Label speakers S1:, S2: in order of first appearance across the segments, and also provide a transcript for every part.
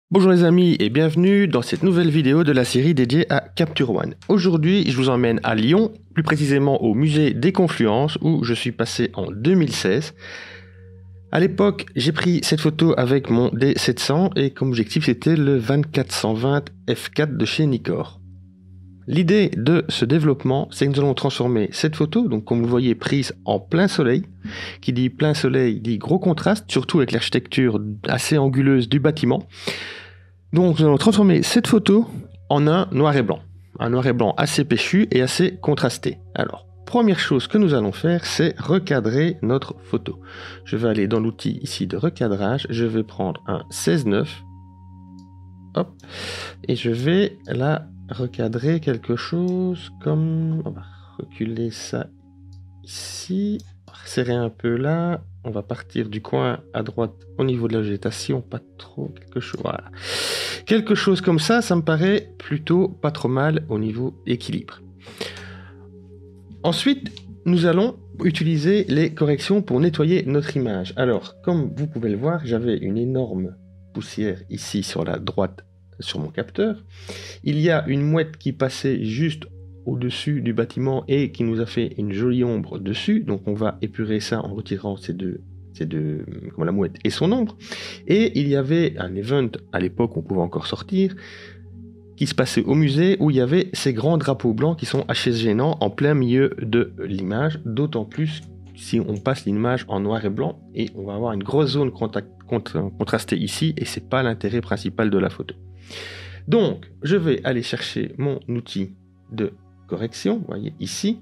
S1: Bonjour les amis et bienvenue dans cette nouvelle vidéo de la série dédiée à Capture One. Aujourd'hui, je vous emmène à Lyon, plus précisément au musée des Confluences où je suis passé en 2016. À l'époque, j'ai pris cette photo avec mon D700 et comme objectif, c'était le 24-120 f4 de chez Nikkor. L'idée de ce développement, c'est que nous allons transformer cette photo, donc comme vous le voyez, prise en plein soleil. Qui dit plein soleil dit gros contraste, surtout avec l'architecture assez anguleuse du bâtiment. Donc nous allons transformer cette photo en un noir et blanc. Un noir et blanc assez péchu et assez contrasté. Alors, première chose que nous allons faire, c'est recadrer notre photo. Je vais aller dans l'outil ici de recadrage, je vais prendre un 16:9. Hop, et je vais la recadrer quelque chose comme... On va reculer ça ici, serrer un peu là, on va partir du coin à droite au niveau de la végétation, pas trop, quelque chose, voilà. Quelque chose comme ça, ça me paraît plutôt pas trop mal au niveau équilibre. Ensuite, nous allons utiliser les corrections pour nettoyer notre image. Alors, comme vous pouvez le voir, j'avais une énorme poussière ici sur la droite, sur mon capteur. Il y a une mouette qui passait juste au-dessus du bâtiment et qui nous a fait une jolie ombre dessus. Donc on va épurer ça en retirant ces deux comme la mouette et son ombre. Et il y avait un event à l'époque, on pouvait encore sortir, qui se passait au musée où il y avait ces grands drapeaux blancs qui sont assez gênants en plein milieu de l'image, d'autant plus si on passe l'image en noir et blanc et on va avoir une grosse zone contrastée ici et c'est pas l'intérêt principal de la photo. Donc, je vais aller chercher mon outil de correction, vous voyez ici.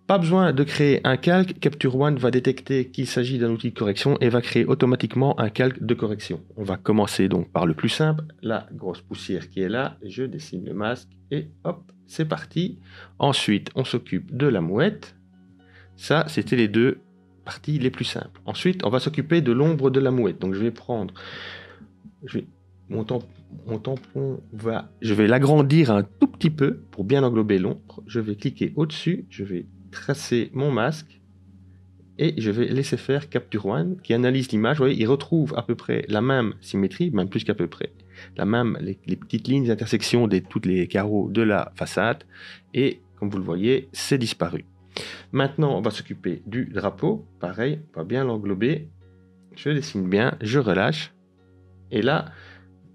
S1: Pas besoin de créer un calque, Capture One va détecter qu'il s'agit d'un outil de correction et va créer automatiquement un calque de correction. On va commencer donc par le plus simple, la grosse poussière qui est là, je dessine le masque et hop, c'est parti. Ensuite, on s'occupe de la mouette. Ça, c'était les deux parties les plus simples. Ensuite, on va s'occuper de l'ombre de la mouette. Donc, je vais prendre... Mon tampon je vais l'agrandir un tout petit peu pour bien englober l'ombre. Je vais cliquer au-dessus, je vais tracer mon masque et je vais laisser faire Capture One qui analyse l'image. Vous voyez, il retrouve à peu près la même symétrie, même plus qu'à peu près. Les petites lignes d'intersection de tous les carreaux de la façade et comme vous le voyez, c'est disparu. Maintenant, on va s'occuper du drapeau. Pareil, on va bien l'englober. Je dessine bien, je relâche et là,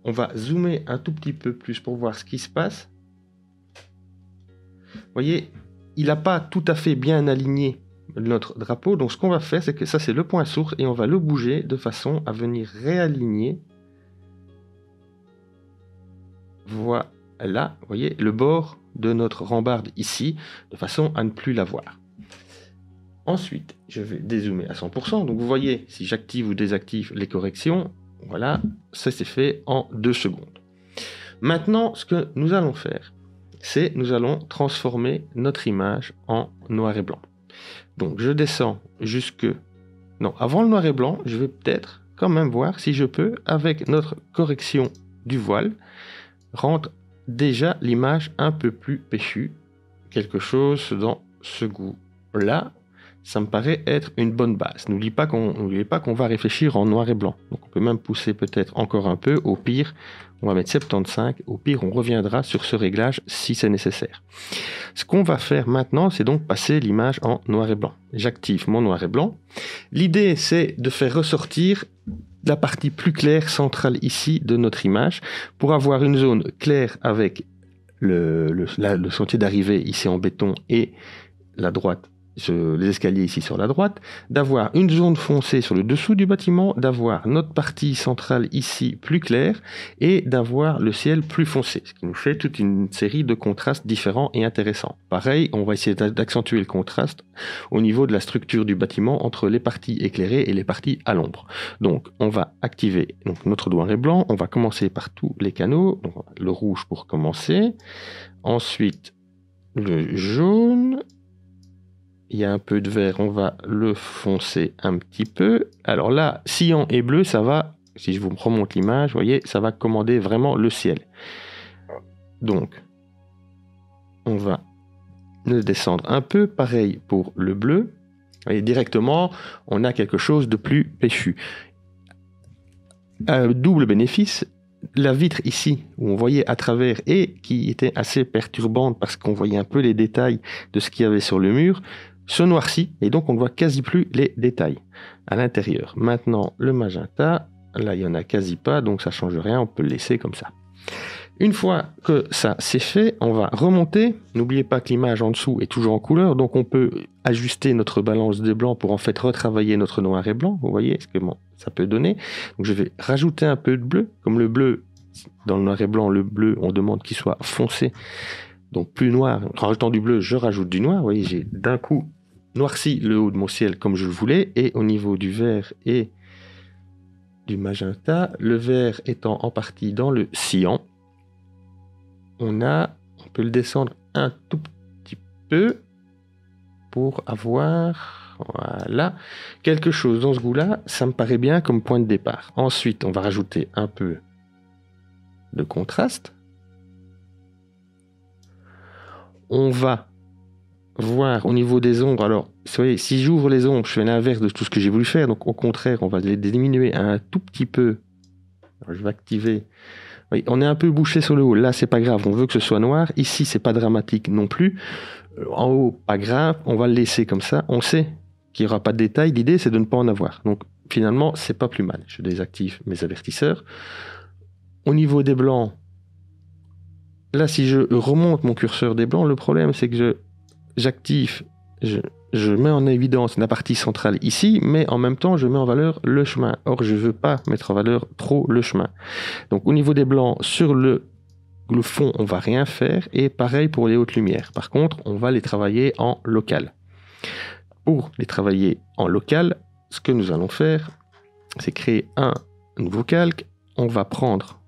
S1: on va zoomer un tout petit peu plus pour voir ce qui se passe. Vous voyez, il n'a pas tout à fait bien aligné notre drapeau. Donc ce qu'on va faire, c'est que ça c'est le point source et on va le bouger de façon à venir réaligner. Voilà, vous voyez, le bord de notre rambarde ici, de façon à ne plus la voir. Ensuite, je vais dézoomer à 100%. Donc vous voyez, si j'active ou désactive les corrections, voilà, ça c'est fait en 2 secondes. Maintenant, ce que nous allons faire, c'est nous allons transformer notre image en noir et blanc. Donc je descends jusque... Non, avant le noir et blanc, je vais peut-être quand même voir si je peux, avec notre correction du voile, rendre déjà l'image un peu plus péchue. Quelque chose dans ce goût-là. Ça me paraît être une bonne base. N'oubliez pas qu'on va réfléchir en noir et blanc. Donc on peut même pousser peut-être encore un peu. Au pire, on va mettre 75. Au pire, on reviendra sur ce réglage si c'est nécessaire. Ce qu'on va faire maintenant, c'est donc passer l'image en noir et blanc. J'active mon noir et blanc. L'idée, c'est de faire ressortir la partie plus claire centrale ici de notre image pour avoir une zone claire avec le sentier d'arrivée ici en béton et la droite. Les escaliers ici sur la droite, d'avoir une zone foncée sur le dessous du bâtiment, d'avoir notre partie centrale ici plus claire et d'avoir le ciel plus foncé, ce qui nous fait toute une série de contrastes différents et intéressants. Pareil, on va essayer d'accentuer le contraste au niveau de la structure du bâtiment entre les parties éclairées et les parties à l'ombre. Donc on va activer notre noir et blanc, on va commencer par tous les canaux, donc, le rouge pour commencer, ensuite le jaune. Il y a un peu de vert, on va le foncer un petit peu. Alors là, cyan et bleu, ça va, si je vous remonte l'image, vous voyez, ça va commander vraiment le ciel. Donc, on va le descendre un peu. Pareil pour le bleu. Vous voyez, directement, on a quelque chose de plus péchu. Double bénéfice, la vitre ici, où on voyait à travers et qui était assez perturbante parce qu'on voyait un peu les détails de ce qu'il y avait sur le mur, se noircit et donc on ne voit quasi plus les détails à l'intérieur. Maintenant, le magenta, là il n'y en a quasi pas, donc ça ne change rien, on peut le laisser comme ça. Une fois que ça c'est fait, on va remonter. N'oubliez pas que l'image en dessous est toujours en couleur, donc on peut ajuster notre balance des blancs pour en fait retravailler notre noir et blanc. Vous voyez ce que ça peut donner. Donc je vais rajouter un peu de bleu. Comme le bleu, dans le noir et blanc, le bleu, on demande qu'il soit foncé, donc plus noir. En rajoutant du bleu, je rajoute du noir. Vous voyez, j'ai d'un coup noirci le haut de mon ciel comme je le voulais. Et au niveau du vert et du magenta, le vert étant en partie dans le cyan, on peut le descendre un tout petit peu pour avoir, voilà, quelque chose dans ce goût-là. Ça me paraît bien comme point de départ. Ensuite, on va rajouter un peu de contraste. On va voir au niveau des ombres. Alors, vous voyez, si j'ouvre les ombres, je fais l'inverse de tout ce que j'ai voulu faire. Donc, au contraire, on va les diminuer un tout petit peu. Alors, je vais activer. Oui, on est un peu bouché sur le haut. Là, c'est pas grave. On veut que ce soit noir. Ici, c'est pas dramatique non plus. En haut, pas grave. On va le laisser comme ça. On sait qu'il n'y aura pas de détails. L'idée, c'est de ne pas en avoir. Donc, finalement, c'est pas plus mal. Je désactive mes avertisseurs. Au niveau des blancs, là, si je remonte mon curseur des blancs, le problème, c'est que j'active, je mets en évidence la partie centrale ici, mais en même temps, je mets en valeur le chemin. Or, je ne veux pas mettre en valeur trop le chemin. Donc, au niveau des blancs, sur le fond, on ne va rien faire. Et pareil pour les hautes lumières. Par contre, on va les travailler en local. Pour les travailler en local, ce que nous allons faire, c'est créer un nouveau calque. On va prendre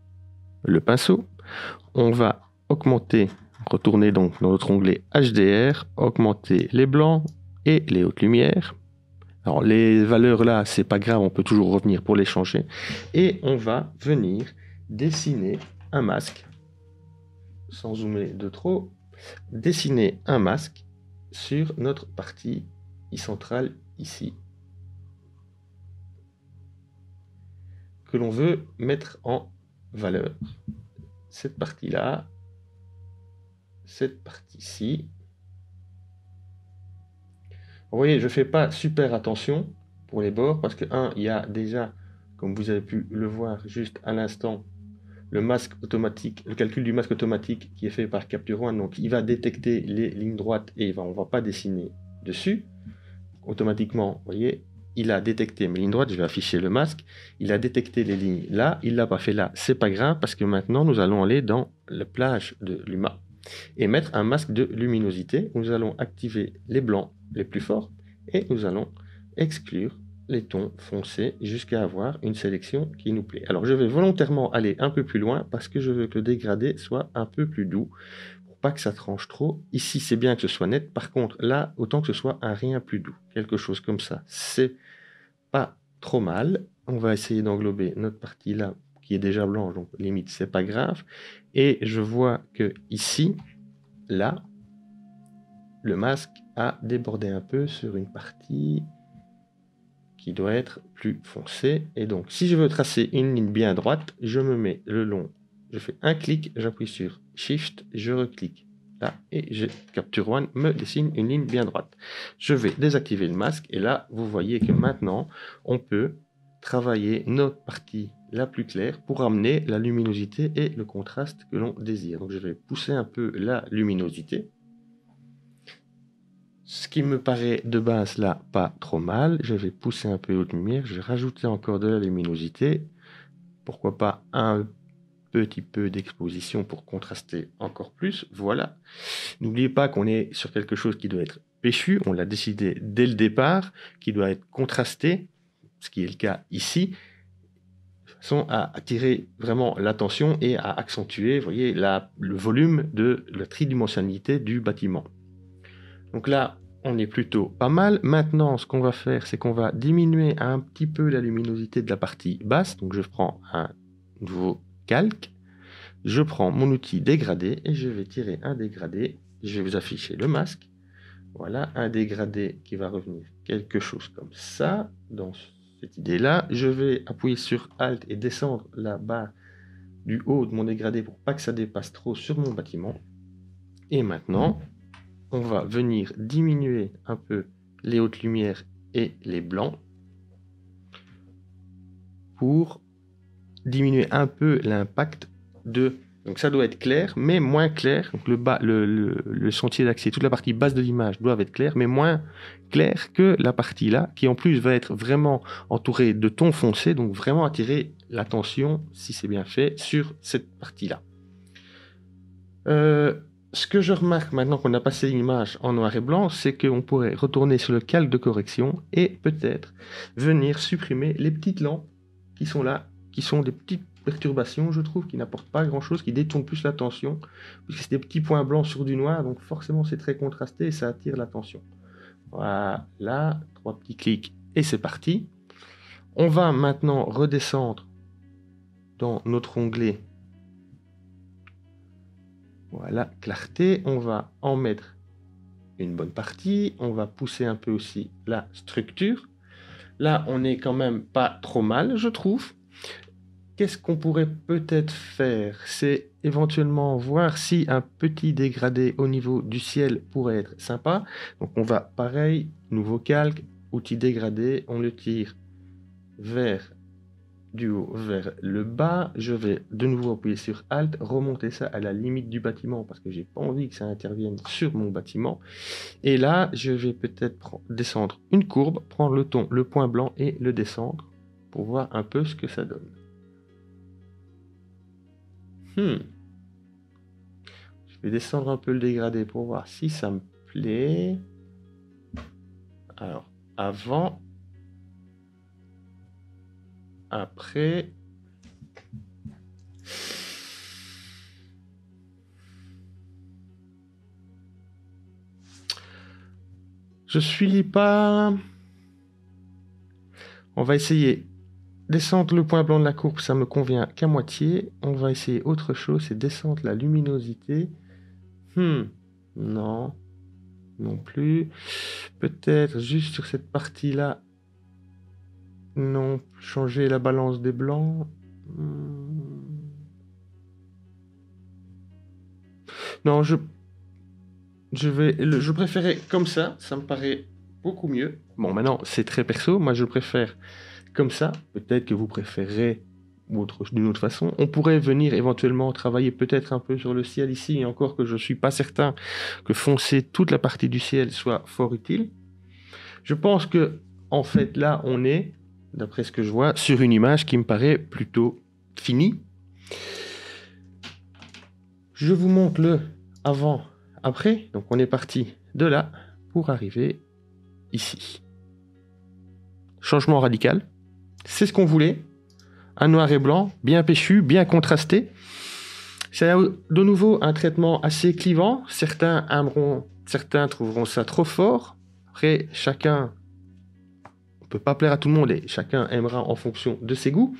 S1: le pinceau. On va augmenter, retourner donc dans notre onglet HDR, augmenter les blancs et les hautes lumières. Alors les valeurs là, c'est pas grave, on peut toujours revenir pour les changer. Et on va venir dessiner un masque, sans zoomer de trop, dessiner un masque sur notre partie centrale ici, que l'on veut mettre en valeur. Cette partie-là, cette partie-ci. Vous voyez, je ne fais pas super attention pour les bords parce que, il y a déjà, comme vous avez pu le voir juste à l'instant, le masque automatique, le calcul du masque automatique qui est fait par Capture One. Donc, il va détecter les lignes droites et on ne va pas dessiner dessus. Automatiquement, vous voyez, il a détecté mes lignes droites. Je vais afficher le masque. Il a détecté les lignes là. Il ne l'a pas fait là. C'est pas grave parce que maintenant, nous allons aller dans la plage de Luma et mettre un masque de luminosité. Nous allons activer les blancs les plus forts et nous allons exclure les tons foncés jusqu'à avoir une sélection qui nous plaît. Alors je vais volontairement aller un peu plus loin parce que je veux que le dégradé soit un peu plus doux pour pas que ça tranche trop. Ici c'est bien que ce soit net, par contre là autant que ce soit un rien plus doux, quelque chose comme ça, c'est pas trop mal. On va essayer d'englober notre partie là qui est déjà blanche, donc limite c'est pas grave. Et je vois que ici, là, le masque a débordé un peu sur une partie qui doit être plus foncée. Et donc, si je veux tracer une ligne bien droite, je me mets le long. Je fais un clic, j'appuie sur Shift, je reclique là et Capture One me dessine une ligne bien droite. Je vais désactiver le masque et là, vous voyez que maintenant, on peut travailler notre partie la plus claire pour amener la luminosité et le contraste que l'on désire. Donc je vais pousser un peu la luminosité. Ce qui me paraît de base là pas trop mal. Je vais pousser un peu haute lumière. Je vais rajouter encore de la luminosité. Pourquoi pas un petit peu d'exposition pour contraster encore plus. Voilà. N'oubliez pas qu'on est sur quelque chose qui doit être péchu. On l'a décidé dès le départ, qui doit être contrasté, ce qui est le cas ici, de façon à attirer vraiment l'attention et à accentuer, vous voyez, le volume de la tridimensionnalité du bâtiment. Donc là, on est plutôt pas mal. Maintenant, ce qu'on va faire, c'est qu'on va diminuer un petit peu la luminosité de la partie basse. Donc je prends un nouveau calque, je prends mon outil dégradé et je vais tirer un dégradé. Je vais vous afficher le masque. Voilà, un dégradé qui va revenir quelque chose comme ça, dans cette idée-là. Je vais appuyer sur Alt et descendre la barre du haut de mon dégradé pour pas que ça dépasse trop sur mon bâtiment. Et maintenant, on va venir diminuer un peu les hautes lumières et les blancs pour diminuer un peu l'impact de... Donc ça doit être clair, mais moins clair. Donc le sentier d'accès, toute la partie basse de l'image doivent être clairs, mais moins clair que la partie là, qui en plus va être vraiment entourée de tons foncés, donc vraiment attirer l'attention, si c'est bien fait, sur cette partie-là. Ce que je remarque maintenant qu'on a passé l'image en noir et blanc, c'est qu'on pourrait retourner sur le calque de correction et peut-être venir supprimer les petites lampes qui sont là, qui sont des petites perturbations, je trouve, qui n'apportent pas grand-chose, qui détournent plus l'attention, puisque c'est des petits points blancs sur du noir, donc forcément c'est très contrasté et ça attire l'attention. Voilà, 3 petits clics et c'est parti. On va maintenant redescendre dans notre onglet. Voilà, clarté, on va en mettre une bonne partie, on va pousser un peu aussi la structure. Là, on n'est quand même pas trop mal, je trouve. Qu'est-ce qu'on pourrait peut-être faire? C'est éventuellement voir si un petit dégradé au niveau du ciel pourrait être sympa. Donc on va, pareil, nouveau calque, outil dégradé, on le tire vers du haut vers le bas. Je vais de nouveau appuyer sur Alt, remonter ça à la limite du bâtiment parce que j'ai pas envie que ça intervienne sur mon bâtiment. Et là, je vais peut-être descendre une courbe, prendre le point blanc et le descendre pour voir un peu ce que ça donne. Je vais descendre un peu le dégradé pour voir si ça me plaît. Alors, avant, après. Je suis pas... On va essayer. Descendre le point blanc de la courbe, ça me convient qu'à moitié. On va essayer autre chose, c'est descendre la luminosité. Non. Non plus. Peut-être juste sur cette partie-là. Non. Changer la balance des blancs. Non, je préférais comme ça. Ça me paraît beaucoup mieux. Bon, maintenant, c'est très perso. Moi, je préfère comme ça. Peut-être que vous préférez d'une autre façon. On pourrait venir éventuellement travailler peut-être un peu sur le ciel ici, et encore que je ne suis pas certain que foncer toute la partie du ciel soit fort utile. Je pense que, en fait, là, on est, d'après ce que je vois, sur une image qui me paraît plutôt finie. Je vous montre le avant-après. Donc, on est parti de là pour arriver ici. Changement radical. C'est ce qu'on voulait. Un noir et blanc, bien péchu, bien contrasté. C'est de nouveau un traitement assez clivant. Certains trouveront ça trop fort. Après, chacun, on ne peut pas plaire à tout le monde et chacun aimera en fonction de ses goûts.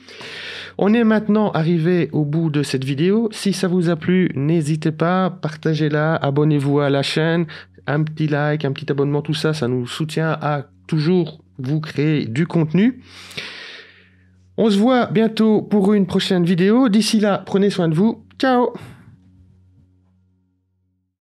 S1: On est maintenant arrivé au bout de cette vidéo. Si ça vous a plu, n'hésitez pas, partagez-la, abonnez-vous à la chaîne, un petit like, un petit abonnement, tout ça, ça nous soutient à toujours vous créer du contenu. On se voit bientôt pour une prochaine vidéo. D'ici là, prenez soin de vous. Ciao!